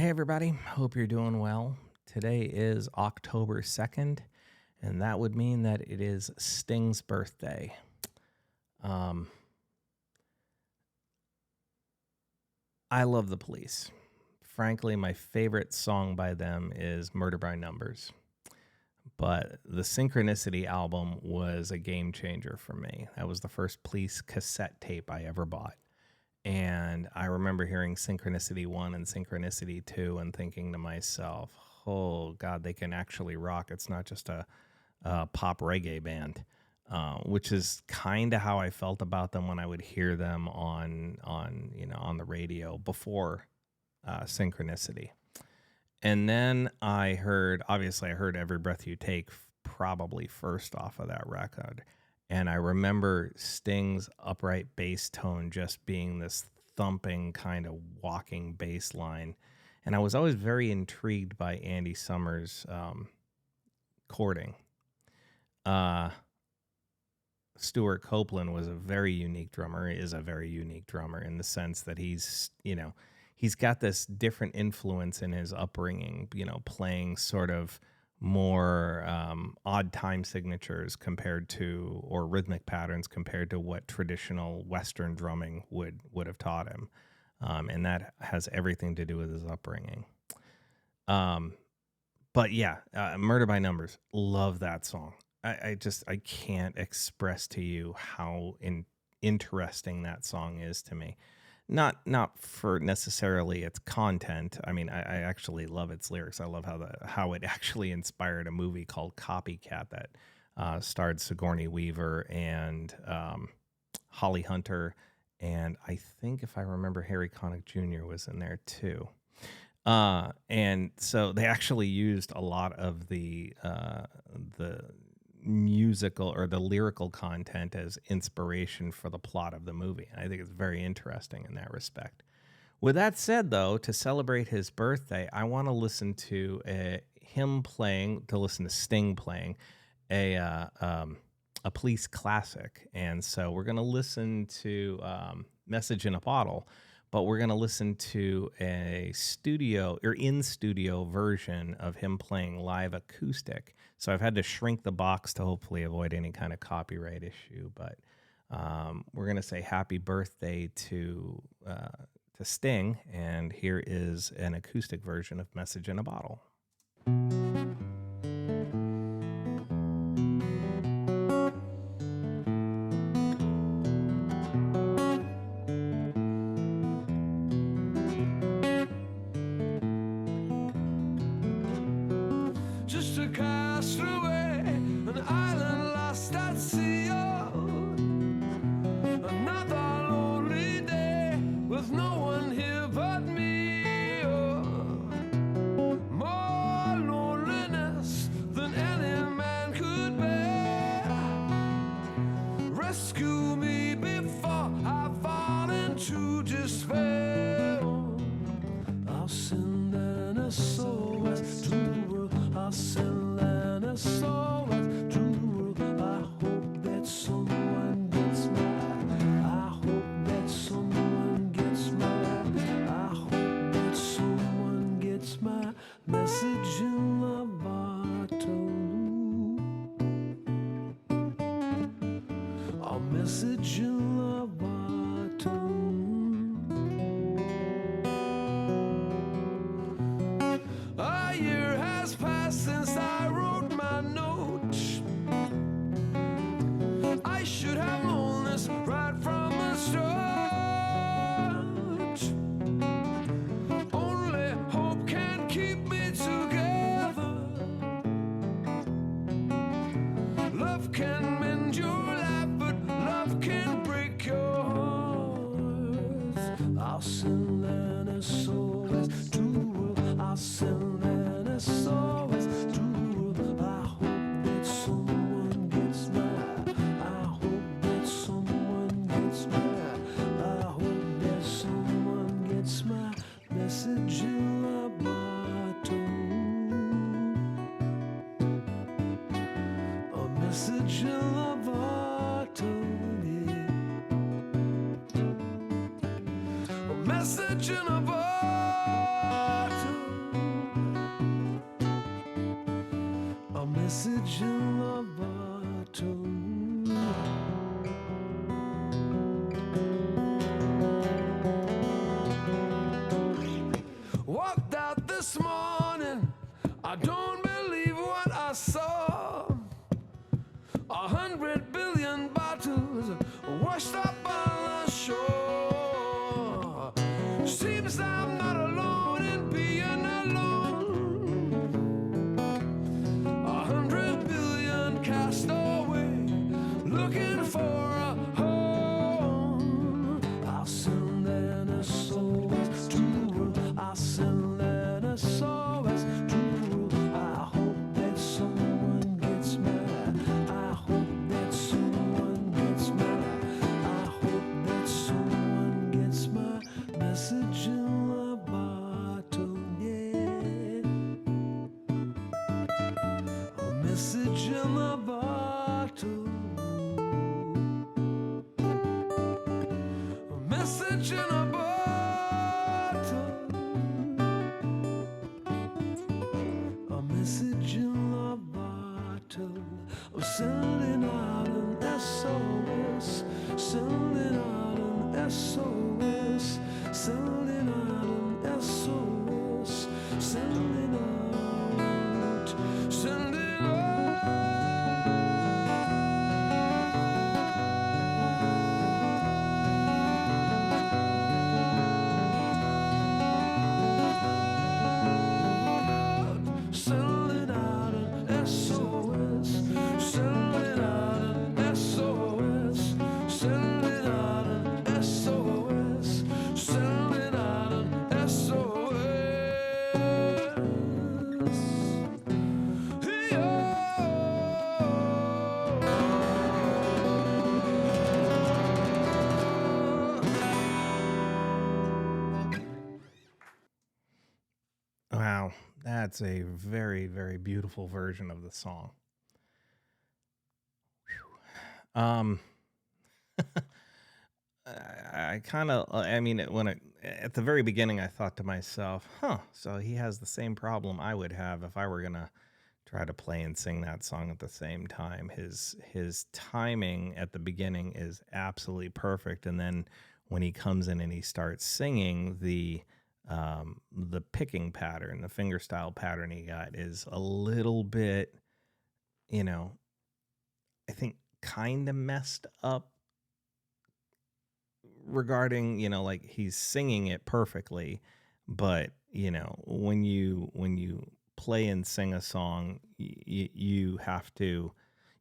Hey, everybody. Hope you're doing well. Today is October 2nd, and that would mean that it is Sting's birthday. I love the Police. Frankly, my favorite song by them is Murder by Numbers. But the Synchronicity album was a game changer for me. That was the first Police cassette tape I ever bought. And I remember hearing Synchronicity 1 and Synchronicity 2 and thinking to myself, oh, God, they can actually rock. It's not just a pop reggae band, which is kind of how I felt about them when I would hear them on the radio before Synchronicity. And then I heard Every Breath You Take probably first off of that record. And I remember Sting's upright bass tone just being this thumping kind of walking bass line. And I was always very intrigued by Andy Summers' chording. Stuart Copeland was a very unique drummer, is a very unique drummer in the sense that he's got this different influence in his upbringing, playing sort of more odd time signatures or rhythmic patterns compared to what traditional Western drumming would have taught him. And that has everything to do with his upbringing. But yeah, Murder by Numbers, love that song. I can't express to you how interesting that song is to me. Not for necessarily its content. I mean, I actually love its lyrics. I love how it actually inspired a movie called Copycat that starred Sigourney Weaver and Holly Hunter, and I think, if I remember, Harry Connick Jr. was in there too. And so they actually used a lot of the musical or the lyrical content as inspiration for the plot of the movie. And I think it's very interesting in that respect. With that said, though, to celebrate his birthday, I want to listen to Sting playing a Police classic. And so we're going to listen to Message in a Bottle, but we're going to listen to a in-studio version of him playing live acoustic. So I've had to shrink the box to hopefully avoid any kind of copyright issue. But we're going to say happy birthday to Sting, and here is an acoustic version of Message in a Bottle. Message in a bottle. message in the bottle. Walked out this morning, I don't believe what I saw. 100 billion bottles washed up on the shore. Seems I'm not alone in being alone. 100 billion cast away, looking for a home. I'll send an SOS to the world. I'll send an SOS to the world. I hope that someone gets mad. I hope that someone gets mad. I hope that someone gets my message in the bottle, yeah. A message in the bottle. A message in a bottle. A message in the bottle. I'm sending out an SOS. Sending out an SOS. Sending out an SOS. Sending out. Sending out. Sending out an SOS. Sending out an SOS. Sending out an SOS. Sending out an SOS. Wow, that's a very, very beautiful version of the song. Um, I kind of, I mean, at the very beginning, I thought to myself, so he has the same problem I would have if I were gonna try to play and sing that song at the same time. His timing at the beginning is absolutely perfect, and then when he comes in and he starts singing, the picking pattern, the finger style pattern he got is a little bit, you know, I think kind of messed up regarding, like he's singing it perfectly, but when you play and sing a song, you have to,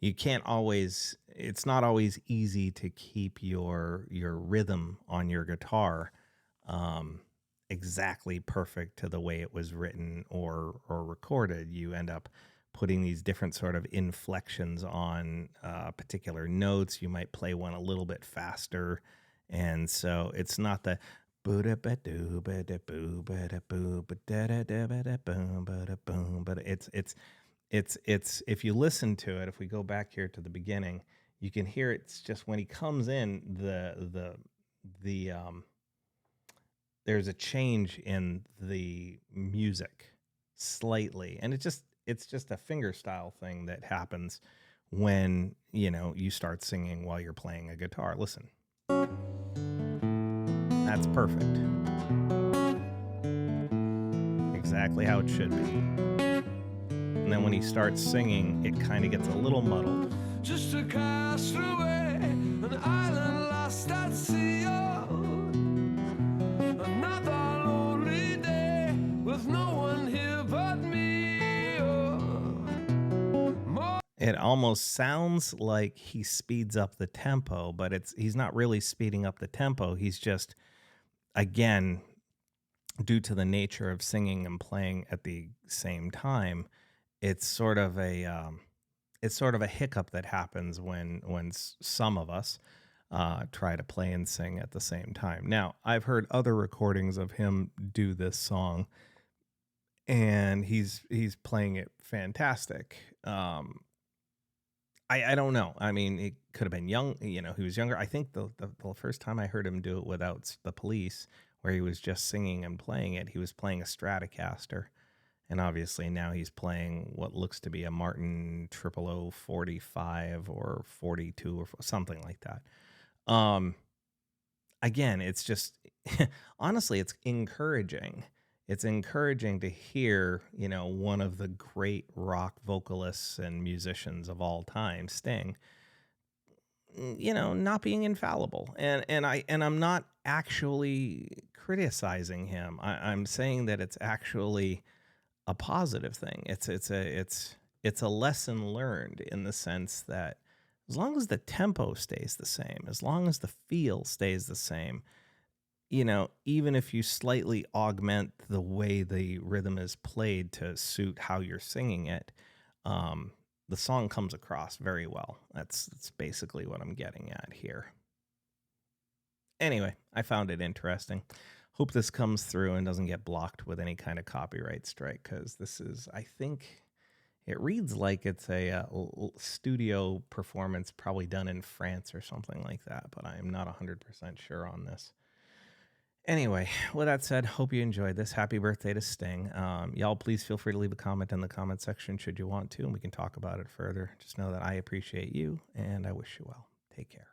you can't always, it's not always easy to keep your rhythm on your guitar exactly perfect to the way it was written or recorded. You end up putting these different sort of inflections on particular notes. You might play one a little bit faster, and so it's not the but it's if you listen to it, if we go back here to the beginning, you can hear it's just when he comes in, the there's a change in the music slightly, and it's just a finger style thing that happens when you start singing while you're playing a guitar. Listen, that's perfect, exactly how it should be. And then when he starts singing, it kind of gets a little muddled. Just a castaway, an island lost at sea. Another lonely day with no one here but me. It almost sounds like he speeds up the tempo, but he's not really speeding up the tempo. He's just, again, due to the nature of singing and playing at the same time, it's sort of a hiccup that happens when some of us try to play and sing at the same time. Now, I've heard other recordings of him do this song, and he's playing it fantastic. I don't know. I mean, it could have been young. He was younger. I think the first time I heard him do it without the police, where he was just singing and playing it, he was playing a Stratocaster, And obviously now he's playing what looks to be a Martin 0045 or 42 or something like that. Again, it's just honestly, it's encouraging. It's encouraging to hear, one of the great rock vocalists and musicians of all time, Sting, not being infallible. And I'm not actually criticizing him. I'm saying that it's actually a positive thing. It's a lesson learned in the sense that as long as the tempo stays the same, as long as the feel stays the same, even if you slightly augment the way the rhythm is played to suit how you're singing it, the song comes across very well. That's basically what I'm getting at here. Anyway, I found it interesting. Hope this comes through and doesn't get blocked with any kind of copyright strike, because this is, I think, it reads like it's a studio performance, probably done in France or something like that, but I am not 100% sure on this. Anyway, with that said, hope you enjoyed this. Happy birthday to Sting. Y'all, please feel free to leave a comment in the comment section should you want to, and we can talk about it further. Just know that I appreciate you, and I wish you well. Take care.